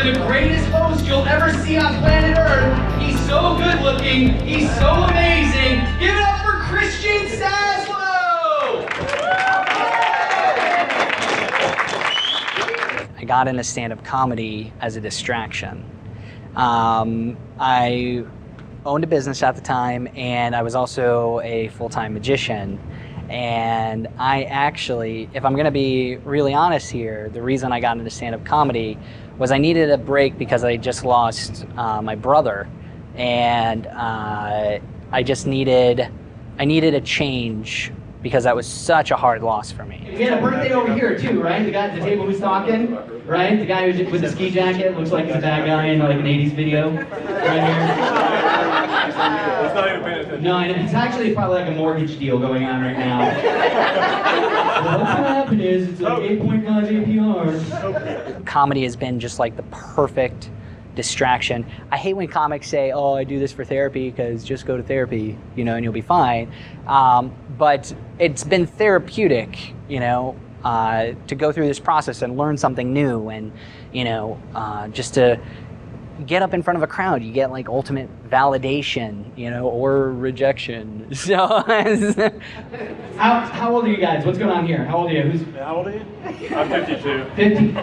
the greatest host you'll ever see on planet Earth. He's so good looking, he's so amazing. Give it up for Christian Saslo! I got into stand-up comedy as a distraction. I owned a business at the time, and I was also a full-time magician. And I actually, if I'm gonna be really honest here, the reason I got into stand-up comedy was I needed a break because I just lost my brother, and I needed a change because that was such a hard loss for me. We had a birthday over here too, right? The guy at the table who's talking, right? The guy who's with the ski jacket, looks like he's a bad guy in like an 80s video, right here. No, it's actually probably like a mortgage deal going on right now. Well, what's gonna happen is it's like 8.5 APR. Comedy has been just like the perfect distraction. I hate when comics say, oh, I do this for therapy, because just go to therapy, you know, and you'll be fine. But it's been therapeutic, you know, to go through this process and learn something new, and, you know, just to get up in front of a crowd, you get like ultimate validation, you know, or rejection. So, how old are you guys? What's going on here? How old are you? How old are you? I'm 52. 50?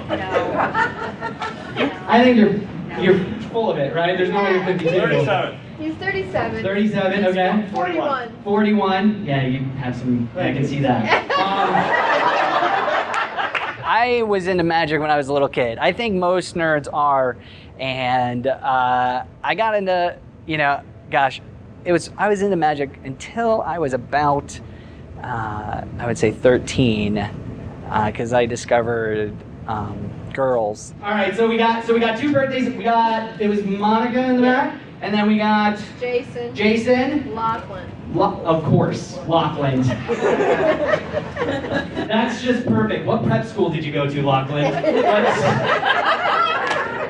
I think you're full of it, right? There's no way you're 52. 37. He's 37. 37, okay. 41. 41. Yeah, you have some, I can see that. I was into magic when I was a little kid. I think most nerds are, and I got into, you know, gosh, I was into magic until I was about, I would say 13, because I discovered girls. All right, so we got two birthdays. It was Monica in the back, and then we got Jason. Lachlan. Of course, Lachlan. That's just perfect. What prep school did you go to, Lachlan?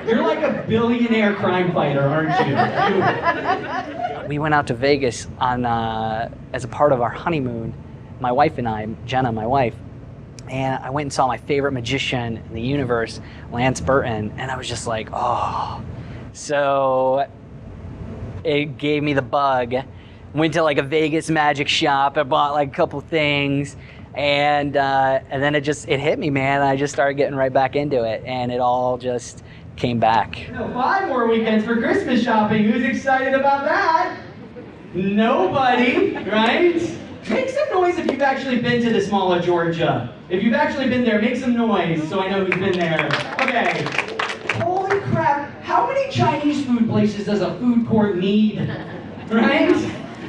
You're like a billionaire crime fighter, aren't you? We went out to Vegas on as a part of our honeymoon, my wife and I, Jenna, my wife, and I went and saw my favorite magician in the universe, Lance Burton, and I was just like, oh. So it gave me the bug. Went to like a Vegas magic shop. I bought like a couple things, and then it hit me, man. I just started getting right back into it, and it all just came back. 5 more weekends for Christmas shopping. Who's excited about that? Nobody, right? Make some noise if you've actually been to the Small of Georgia. If you've actually been there, make some noise so I know who's been there. Okay. Holy crap! How many Chinese food places does a food court need? Right?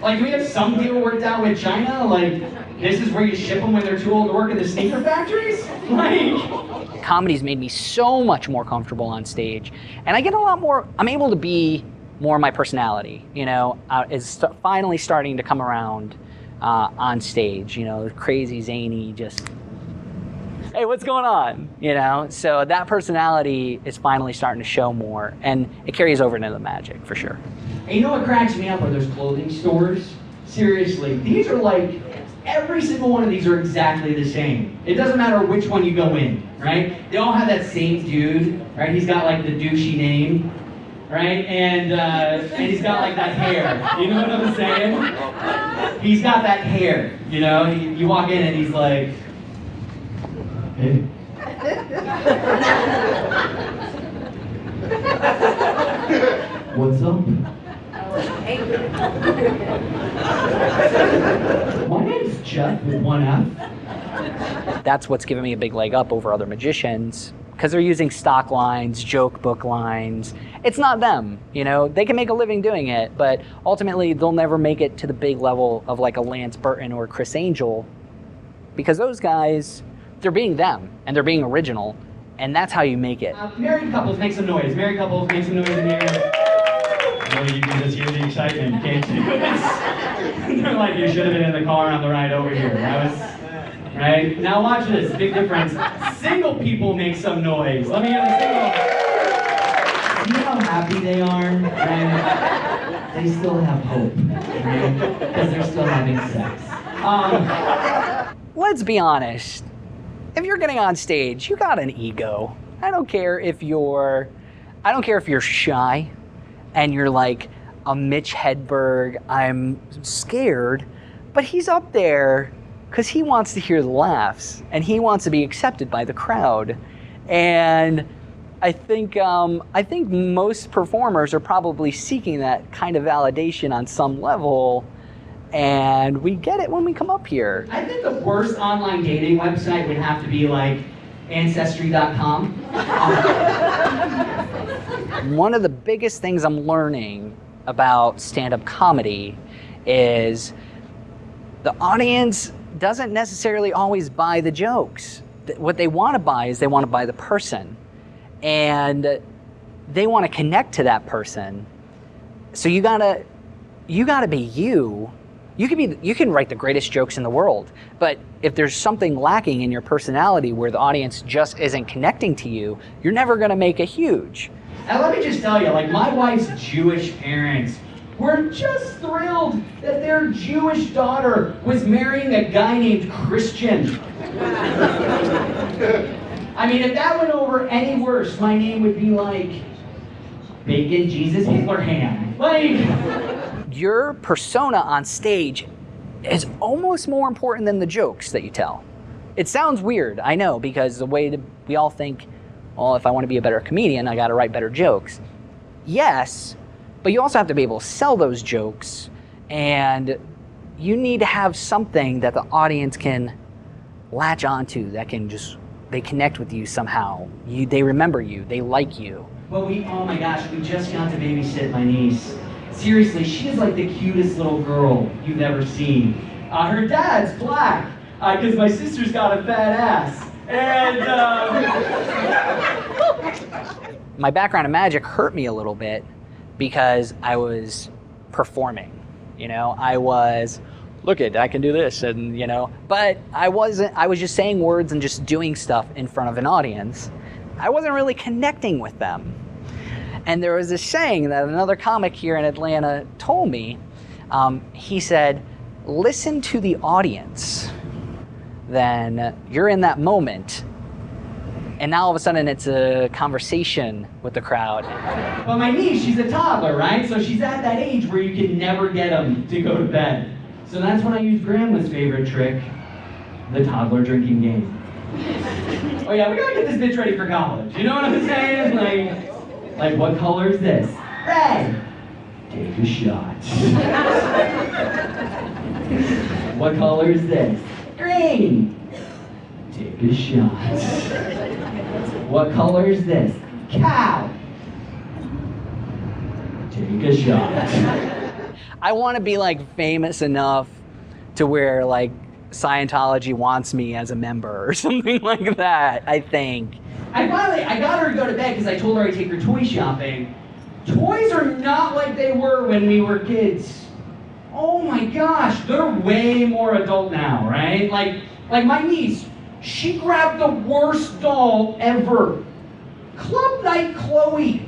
Like, do we have some deal worked out with China? Like, this is where you ship them when they're too old to work in the sneaker factories? Like... Comedy's made me so much more comfortable on stage, and I get I'm able to be more my personality, you know, is finally starting to come around on stage, you know, crazy, zany, just, hey, what's going on? You know, so that personality is finally starting to show more, and it carries over into the magic, for sure. And you know what cracks me up are those clothing stores? Seriously, these are like, every single one of these are exactly the same. It doesn't matter which one you go in, right? They all have that same dude, right? He's got like the douchey name, right? And he's got like that hair. You know what I'm saying? He's got that hair, you know? You walk in and he's like, hey. What's up? My name's Jeff with one F. That's what's given me a big leg up over other magicians, because they're using stock lines, joke book lines. It's not them, you know? They can make a living doing it, but ultimately they'll never make it to the big level of like a Lance Burton or Chris Angel, because those guys, they're being them, and they're being original, and that's how you make it. Married couples, make some noise. Married couples, make some noise in here. Well, you can just hear the excitement, can't you? They're like, you should have been in the car on the ride over here. That was, right? Now watch this, big difference. Single people make some noise. Let me hear the single. See how happy they are? Right? They still have hope, right? Because they're still having sex. Let's be honest. If you're getting on stage, you got an ego. I don't care if you're I don't care if you're shy and you're like a Mitch Hedberg, I'm scared, but he's up there because he wants to hear the laughs and he wants to be accepted by the crowd. And I think most performers are probably seeking that kind of validation on some level, and we get it when we come up here. I think the worst online dating website would have to be like Ancestry.com. One of the biggest things I'm learning about stand-up comedy is the audience doesn't necessarily always buy the jokes. What they want to buy is they want to buy the person. And they want to connect to that person. So you gotta be you. You can write the greatest jokes in the world, but if there's something lacking in your personality where the audience just isn't connecting to you, you're never gonna make a huge. And let me just tell you, like, my wife's Jewish parents were just thrilled that their Jewish daughter was marrying a guy named Christian. I mean, if that went over any worse, my name would be like Bacon Jesus Hitler Ham. Like, your persona on stage is almost more important than the jokes that you tell. It sounds weird, I know, because the way we all think, well, if I want to be a better comedian, I got to write better jokes. Yes, but you also have to be able to sell those jokes, and you need to have something that the audience can latch onto, that can just, they connect with you somehow. They remember you, they like you. Well, oh my gosh, we just got to babysit my niece. Seriously, she is like the cutest little girl you've ever seen. Her dad's black, because my sister's got a fat ass. And my background in magic hurt me a little bit because I was performing. You know, I was, look it, I can do this, and you know, but I was just saying words and just doing stuff in front of an audience. I wasn't really connecting with them. And there was this saying that another comic here in Atlanta told me. He said, listen to the audience. Then you're in that moment. And now all of a sudden it's a conversation with the crowd. Well, my niece, she's a toddler, right? So she's at that age where you can never get them to go to bed. So that's when I use Grandma's favorite trick, the toddler drinking game. Oh yeah, we gotta get this bitch ready for college. You know what I'm saying? Like what color is this? Red. Take a shot. What color is this? Green. Take a shot. What color is this? Cow. Take a shot. I want to be like famous enough to where like Scientology wants me as a member or something like that, I think. I got her to go to bed because I told her I'd take her toy shopping. Toys are not like they were when we were kids. Oh my gosh, they're way more adult now, right? Like my niece, she grabbed the worst doll ever. Club Night Chloe.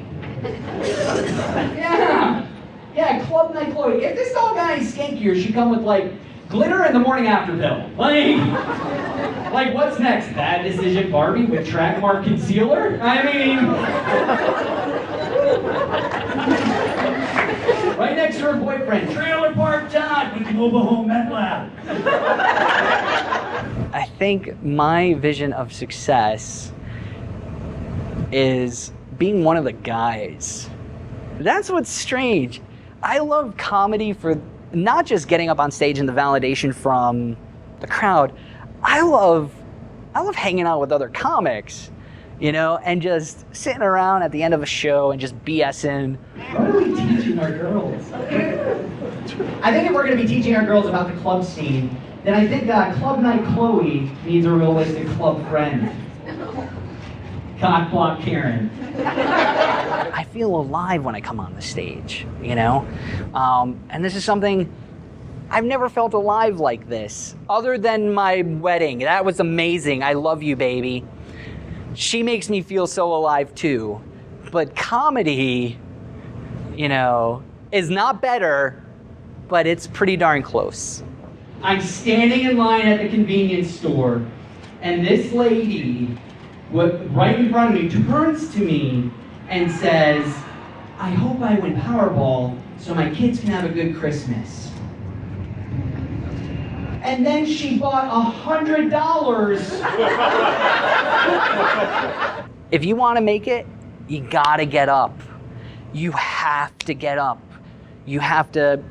Yeah, Club Night Chloe. If this doll got any skankier, she'd come with like glitter and the morning after pill. Like what's next? Bad Decision Barbie with track mark concealer? I mean, right next to her boyfriend, Trailer Park Todd with the mobile home meth lab. I think my vision of success is being one of the guys. That's what's strange. I love comedy for not just getting up on stage and the validation from the crowd. I love hanging out with other comics, you know, and just sitting around at the end of a show and just BSing. What are we teaching our girls? I think if we're going to be teaching our girls about the club scene, then I think Club Night Chloe needs a realistic club friend. Cock block Karen. I feel alive when I come on the stage, you know? And this is something, I've never felt alive like this, other than my wedding. That was amazing. I love you, baby. She makes me feel so alive too. But comedy, you know, is not better, but it's pretty darn close. I'm standing in line at the convenience store, and this lady, right in front of me, turns to me and says, I hope I win Powerball so my kids can have a good Christmas. And then she bought $100. If you want to make it, you gotta get up. You have to get up. You have to.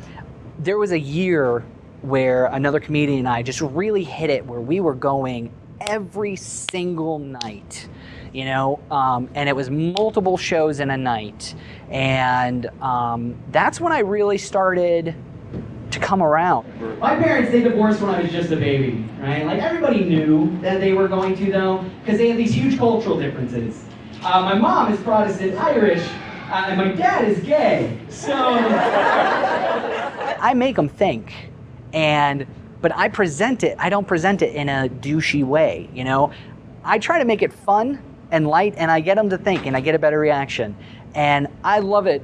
There was a year where another comedian and I just really hit it, where we were going every single night, you know, and it was multiple shows in a night. And that's when I really started to come around. My parents, they divorced when I was just a baby, right? Like, everybody knew that they were going to, though, because they have these huge cultural differences. My mom is Protestant Irish, and my dad is gay, so... I make them think, but I don't present it in a douchey way, you know? I try to make it fun and light, and I get them to think, and I get a better reaction. And I love it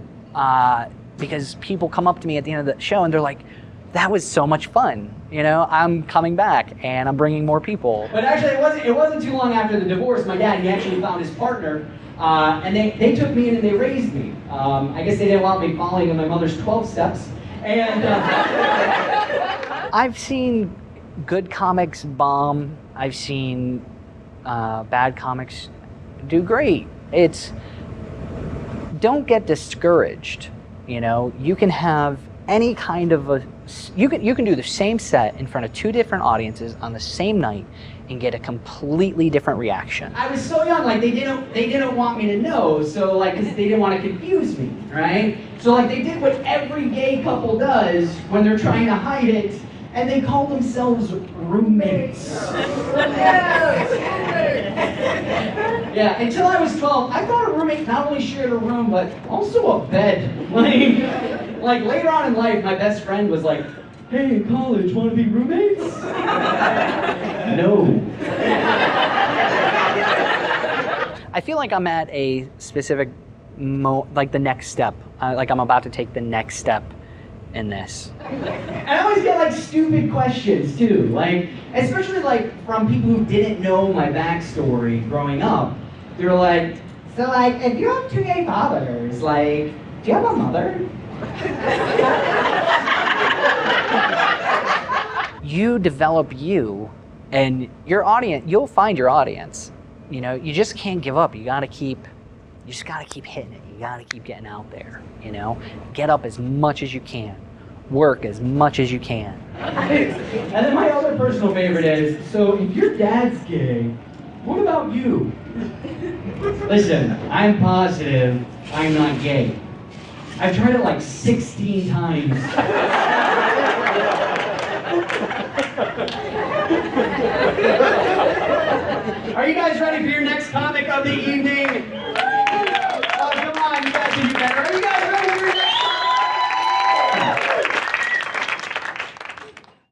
because people come up to me at the end of the show, and they're like, that was so much fun, you know? I'm coming back, and I'm bringing more people. But actually, it wasn't too long after the divorce. My dad, he actually found his partner, and they took me in and they raised me. I guess they didn't want me following in my mother's 12 steps. And I've seen good comics bomb. I've seen bad comics do great. Don't get discouraged. You know, you can have any kind of you can do the same set in front of two different audiences on the same night and get a completely different reaction. I was so young, like they didn't want me to know, so like, because they didn't want to confuse me, right? So like they did what every gay couple does when they're trying to hide it, and they call themselves roommates. Yeah, until I was 12, I thought a roommate not only shared a room, but also a bed. Like later on in life, my best friend was like, hey, in college, want to be roommates? No. I feel like I'm at a specific, like the next step. Like I'm about to take the next step in this. And I always get like stupid questions too, like especially like from people who didn't know my backstory growing up. They're like, so like if you have two gay fathers, like, do you have a mother? You develop you, and your audience. You'll find your audience. You know, you just can't give up. You just gotta keep hitting it. You gotta keep getting out there. You know, get up as much as you can, work as much as you can. And then my other personal favorite is, so if your dad's gay, what about you? Listen, I'm positive I'm not gay. I've tried it like 16 times. Are you guys ready for your next comic of the evening?